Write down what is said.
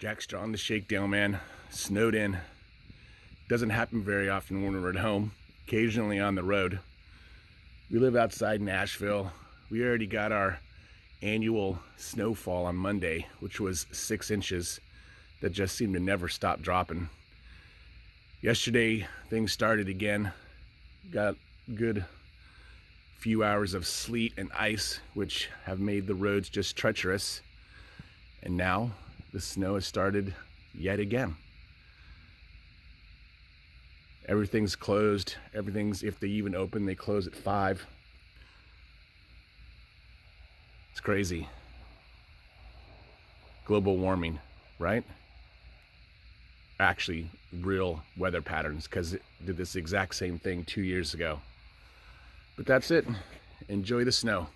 Jack Straw on the shakedown, man. Snowed in. Doesn't happen very often when we're at home. Occasionally on the road. We live outside Nashville. We already got our annual snowfall on Monday, which was 6 inches. That just seemed to never stop dropping. Yesterday, things started again. Got a good few hours of sleet and ice, which have made the roads just treacherous. And now the snow has started yet again. Everything's closed. Everything's, if they even open, they close at 5. It's crazy. Global warming, right? Actually, real weather patterns, because it did this exact same thing 2 years ago. But that's it. Enjoy the snow.